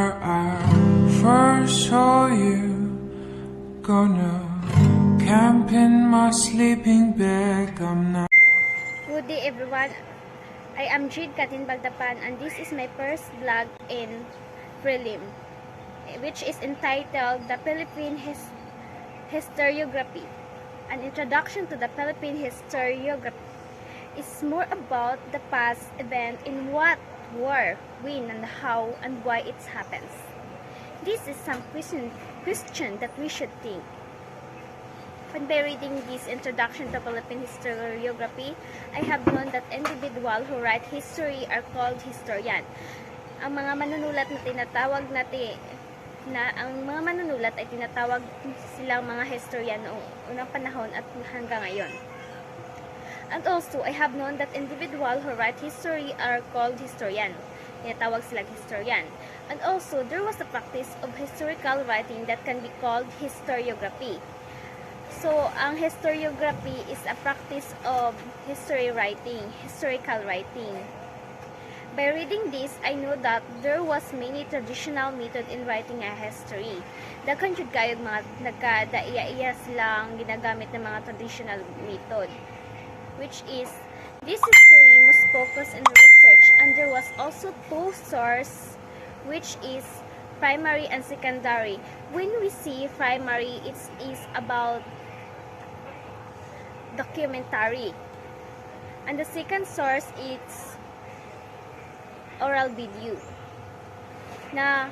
where I first saw you. Gonna camp in my sleeping bag. I'm not. Good day everyone, I am Jadekathlyn Baldapan and this is my first vlog in Prelim, which is entitled The Philippine Historiography. An introduction to the Philippine historiography is more about the past event in what, where, when, and how, and why it happens. This is some question that we should think. When by reading this introduction to Philippine historiography, I have known that individuals who write history are called historian. Ang mga manunulat na tinatawag ang mga manunulat ay tinatawag silang mga historian noong unang panahon at hanggang ngayon. And also, I have known that individuals who write history are called historian. Tinatawag silang historian. And also, there was a practice of historical writing that can be called historiography. So, ang historiography is a practice of historical writing. By reading this, I know that there was many traditional method in writing a history. Daghan jud kayo mga nagkadaiya-iya silang ginagamit ng mga traditional method, which is this history must focus on research, and there was also two sources, which is primary and secondary. When we see primary, it is about documentary, and the second source is oral video. Na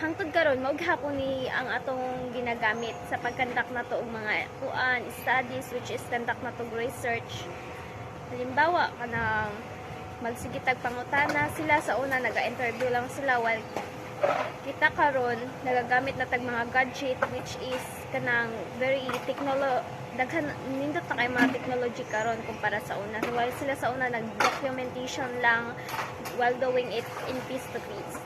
hangtod karon mao gihapon ni ang atong ginagamit sa pagkandak nato og mga studies, which is kandak nato research. Halimbawa kanang magsigitag pangutana sila sa una, naga-interview lang sila, while kita karon nagagamit na tag mga gadget, which is kanang very daghan nindot na kay mga technology karon kumpara sa una. So, while sila sa una nag-documentation lang while doing it in piece to piece.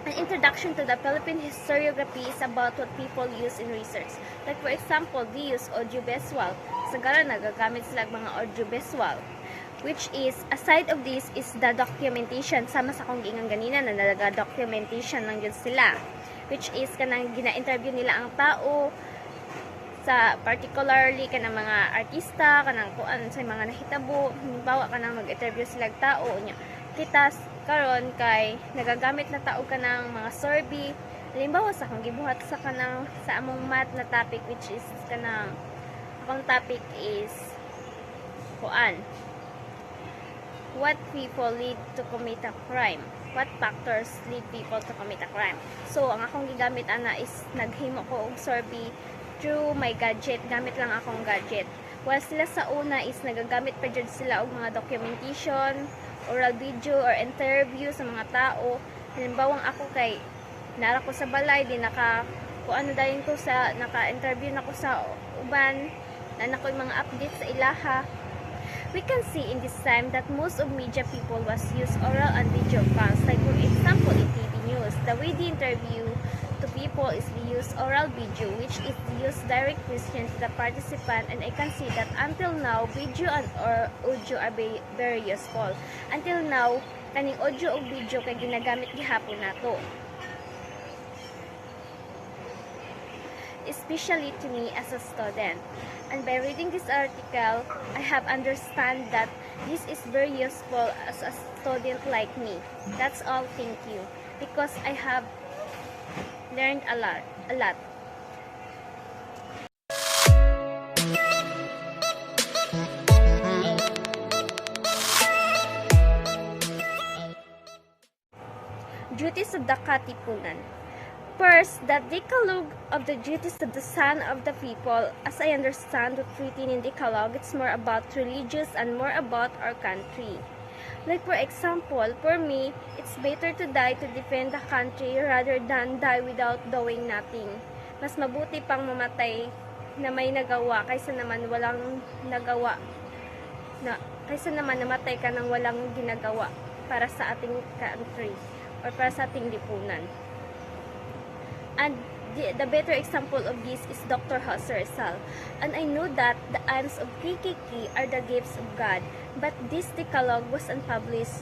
An introduction to the Philippine historiography is about what people use in research. Like for example, they use audiovisual. Sa garan nagagamit sila mga audiovisual, which is aside of this is the documentation. Sama sa kong gingang ganina na nalaga-documentation lang yun sila, which is kanang gina-interview nila ang tao sa particularly kanang mga artista, kanang kuan sa mga nahitabo. Halimbawa kanang mag-interview sila tao nya. Kita karon kay nagagamit na tao kanang mga survey. Halimbawa sa kung gibuhat sa kanang sa among math na topic, which is kanang akong topic is kuan, what people lead to commit a crime, what factors lead people to commit a crime. So ang akong gigamit ana is naghimo ko og survey through my gadget. Gamit lang akong gadget. While sila sa una is nagagamit pa dyan sila og mga documentation, oral video, or interview sa mga tao. Halimbawang ako kay nara ko sa balay, di naka-interview na ko sa uban, na nakoy mga updates sa ilaha. We can see in this time that most of media people was use oral and video accounts. Like for example, in TV news, the way they interview to people is they use oral video, which is they use direct question to the participant, and I can see that until now, video and audio are very useful. Until now, kaning audio o video kay ginagamit gihapon nato. Especially to me as a student. And by reading this article, I have understand that this is very useful as a student like me. That's all, thank you. Because I have learned a lot. Duties of the Katipunan. First, the Decalogue of the duties of the son of the people. As I understand what's written in Decalogue, it's more about religious and more about our country. Like for example, for me, it's better to die to defend the country rather than die without doing nothing. Mas mabuti pang mamatay na may nagawa kaysa naman walang nagawa. Kaysa naman namatay ka nang walang ginagawa para sa ating country or para sa ating lipunan. And the better example of this is Dr. Jose Rizal. And I know that the alms of KKK are the gifts of God, but this Decalogue was unpublished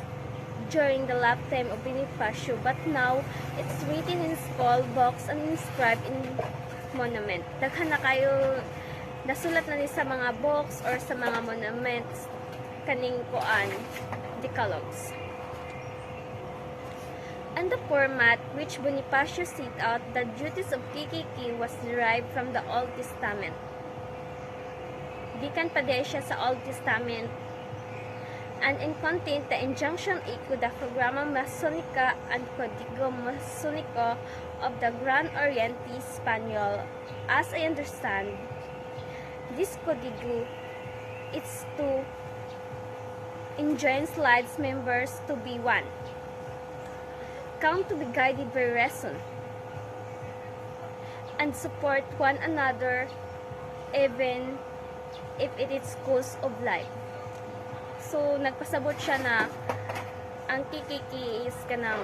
during the lifetime of Bonifacio, but now it's written in skull box and inscribed in monument. Daghan na kayo nasulat na ni sa mga box or sa mga monuments kaning kuan decalogues. And the format which Bonifacio set out, the duties of KKK was derived from the Old Testament. Gikan pa di siya sa Old Testament. And in content, the injunction echo the Programa Masonica and Código Masónico of the Grand Oriente Spaniel. As I understand, this Código is to enjoin slides members to be one, count to be guided by reason, and support one another even if it is cause of life. So, nagpasabot siya na ang KKK is kanang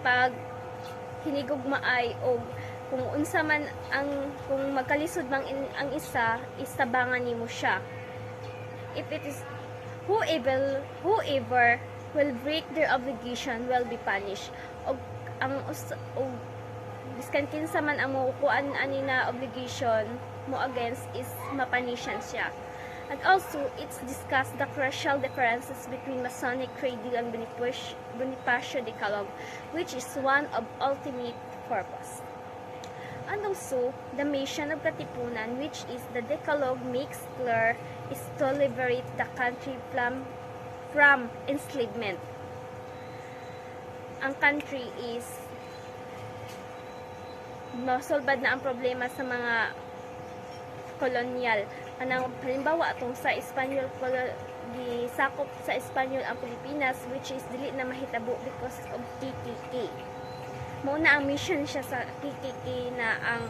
pag hinigugmaay o kung unsa man ang kung magkalisod bang ang isa, istabangan nimo siya. If it is whoever will break their obligation will be punished. Og ang biskan kinsa man ang muukuan ani na obligation mo against is mapanishan siya. And also, it's discussed the crucial differences between Masonic creed and Bonifacio Decalogue, which is one of ultimate purpose. And also, the mission of Katipunan, which is the Decalogue makes clear, is to liberate the country from enslavement. Ang country is masolbad na ang problema sa mga kolonyal. Anang halimbawa atong sa Espanyol gisakop sa Espanyol ang Pilipinas, which is dili na mahitabo because of KKK. Mao na ang mission siya sa KKK na ang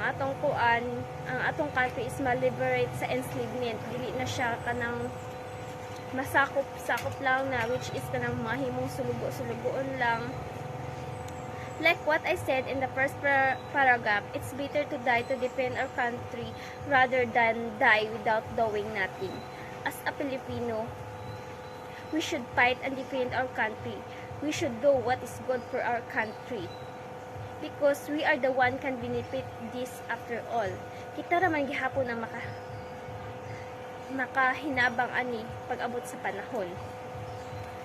atong kuan, ang atong country is ma-liberate sa enslavement. Dili na siya kanang masakop lang na, which is kanang mahimong sulugo-sulugoon lang. Like what I said in the first paragraph, it's better to die to defend our country rather than die without doing nothing. As a Filipino, we should fight and defend our country. We should do what is good for our country. Because we are the one can benefit this after all. Kita raman gihapon ang makahinabang ani pag-abot sa panahon.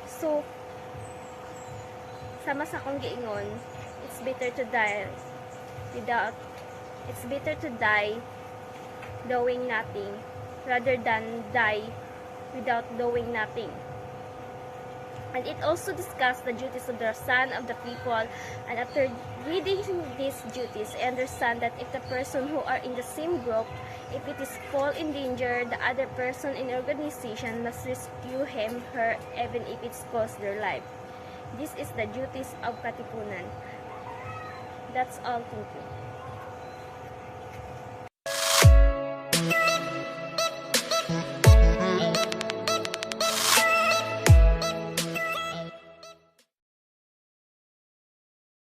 So, sama sa akong giingon, it's better to die doing nothing rather than die without doing nothing. And it also discussed the duties of the son of the people, and after reading these duties, I understand that if the person who are in the same group, if it is fall in danger, the other person in the organization must rescue him, her, even if it costs their life. This is the duties of Katipunan. That's all. Thank you.